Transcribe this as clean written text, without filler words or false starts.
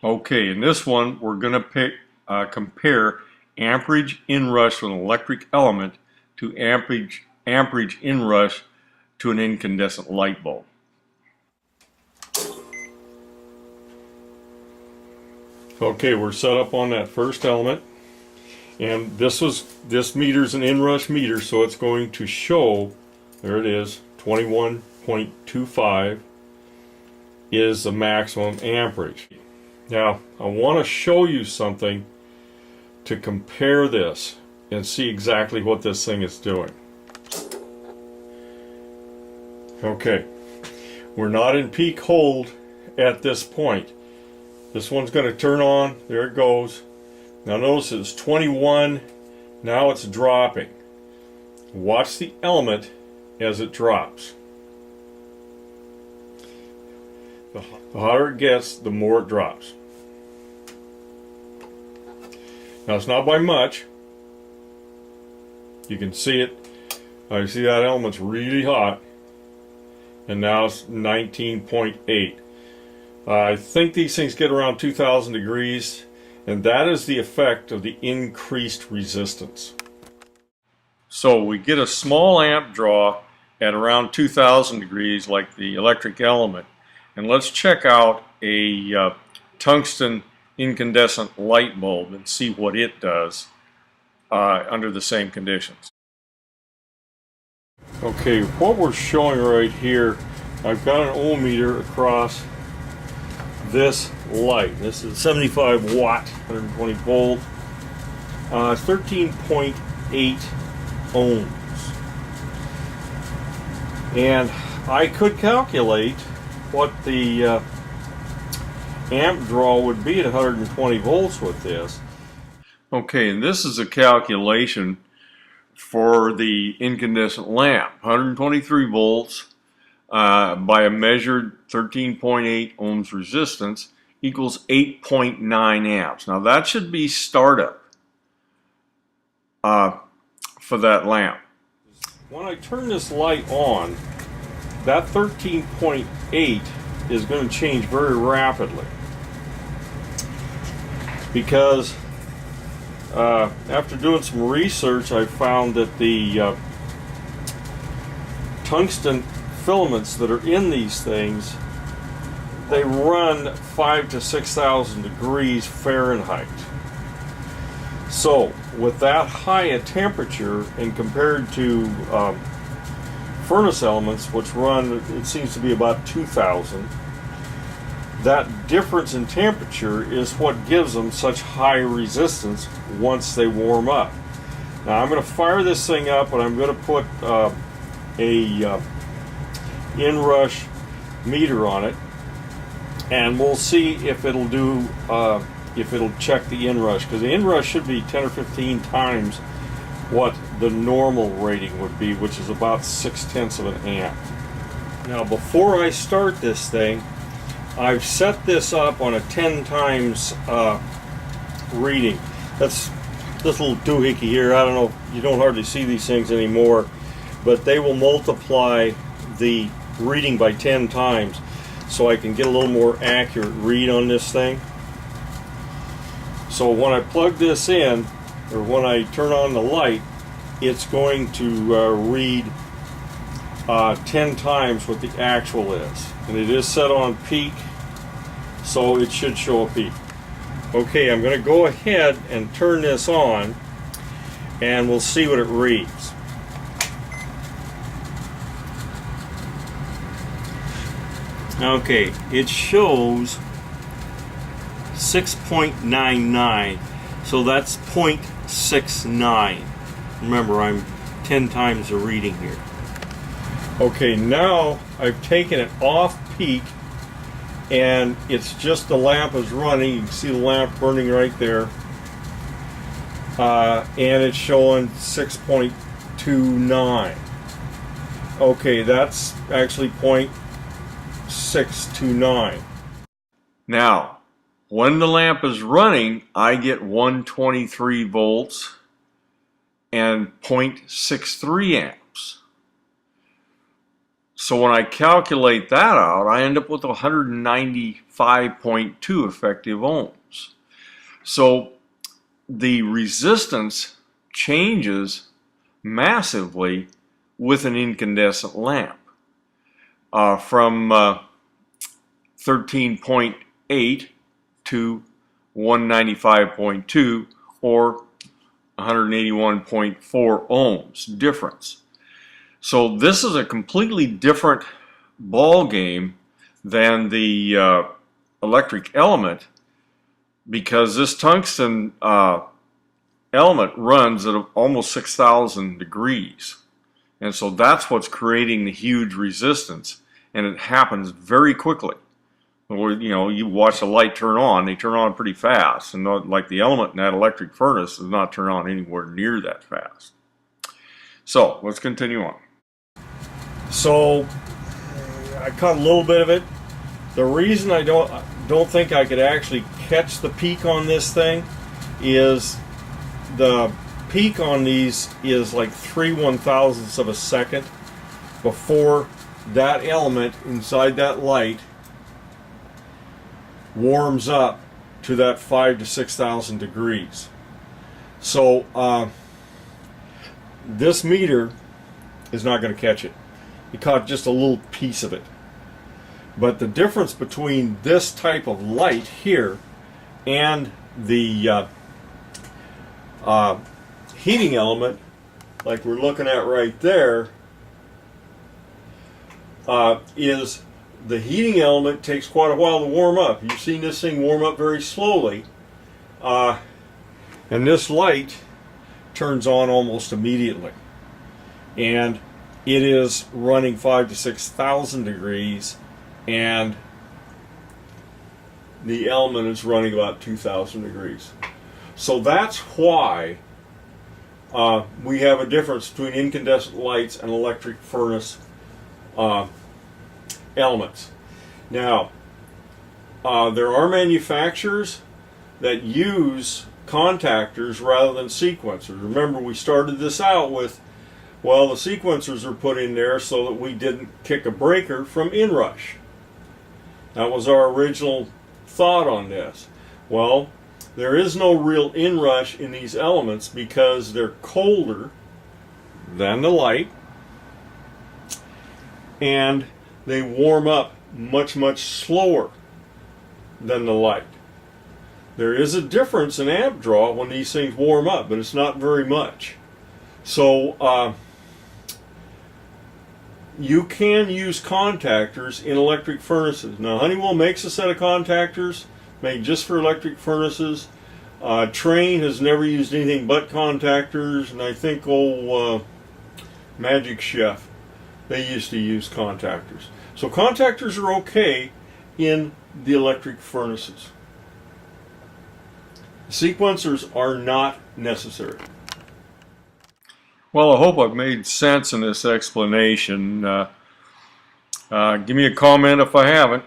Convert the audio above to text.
Okay, in this one we're going to compare amperage inrush with an electric element to amperage inrush to an incandescent light bulb. Okay, we're set up on that first element, and this meter's an inrush meter, so it's going to show, there it is, 21.25 is the maximum amperage. Now, I want to show you something to compare this and see exactly what this thing is doing. Okay, we're not in peak hold at this point. This one's going to turn on. There it goes. Now notice it's 21. Now it's dropping. Watch the element as it drops. The hotter it gets, the more it drops. Now it's not by much. You can see it. You see that element's really hot. And now it's 19.8. I think these things get around 2,000 degrees, and that is the effect of the increased resistance. So we get a small amp draw at around 2,000 degrees like the electric element. And let's check out a tungsten incandescent light bulb and see what it does under the same conditions. Okay, what we're showing right here, I've got an ohm meter across this light. This is 75 watt, 120 volt, 13.8 ohms. And I could calculate what the amp draw would be at 120 volts with this. Okay, and this is a calculation for the incandescent lamp. 123 volts by a measured 13.8 ohms resistance equals 8.9 amps. Now that should be startup for that lamp. When I turn this light on, that 13.8 is going to change very rapidly, because after doing some research, I found that the tungsten filaments that are in these things, they run 5,000 to 6,000 degrees Fahrenheit. So with that high a temperature, and compared to furnace elements, which run, it seems to be about 2,000, that difference in temperature is what gives them such high resistance once they warm up. Now I'm going to fire this thing up, and I'm going to put a Inrush meter on it, and we'll see if it'll do if it'll check the Inrush, because the Inrush should be 10 or 15 times what the normal rating would be, which is about 0.6 of an amp. Now before I start this thing, I've set this up on a 10 times reading. That's this little doohickey here. I don't know, you don't hardly see these things anymore, but they will multiply the reading by 10 times so I can get a little more accurate read on this thing. So when I plug this in, or when I turn on the light, it's going to read 10 times what the actual is. And it is set on peak, so it should show a peak. Okay, I'm going to go ahead and turn this on, and we'll see what it reads. Okay, it shows 6.99, so that's 0.69. Remember, I'm 10 times the reading here. Okay, now I've taken it off peak, and it's just the lamp is running. You can see the lamp burning right there, and it's showing 6.29. Okay, that's actually 0.629. Now, when the lamp is running, I get 123 volts and 0.63 amps. So when I calculate that out, I end up with 195.2 effective ohms. So the resistance changes massively with an incandescent lamp from 13.8 to 195.2, or 181.4 ohms difference. So this is a completely different ball game than the electric element, because this tungsten element runs at almost 6,000 degrees, and so that's what's creating the huge resistance, and it happens very quickly. You watch the light turn on, they turn on pretty fast, and not like the element in that electric furnace does not turn on anywhere near that fast. So let's continue on. So I caught a little bit of it. The reason I don't think I could actually catch the peak on this thing is the peak on these is like 3/1000ths of a second before that element inside that light warms up to that 5,000 to 6,000 degrees. So this meter is not going to catch it. It caught just a little piece of it. But the difference between this type of light here and the heating element, like we're looking at right there, is the heating element takes quite a while to warm up. You've seen this thing warm up very slowly, and this light turns on almost immediately, and it is running 5,000 to 6,000 degrees, and the element is running about 2,000 degrees. So that's why we have a difference between incandescent lights and electric furnace elements. Now, there are manufacturers that use contactors rather than sequencers. Remember, we started this out with, well, the sequencers are put in there so that we didn't kick a breaker from Inrush. That was our original thought on this. Well, there is no real inrush in these elements because they're colder than the light, and they warm up much, much slower than the light. There is a difference in amp draw when these things warm up, but it's not very much. So you can use contactors in electric furnaces. Now, Honeywell makes a set of contactors made just for electric furnaces. Train has never used anything but contactors, and I think Magic Chef, they used to use contactors. So contactors are okay in the electric furnaces. Sequencers are not necessary. Well, I hope I've made sense in this explanation. Give me a comment if I haven't.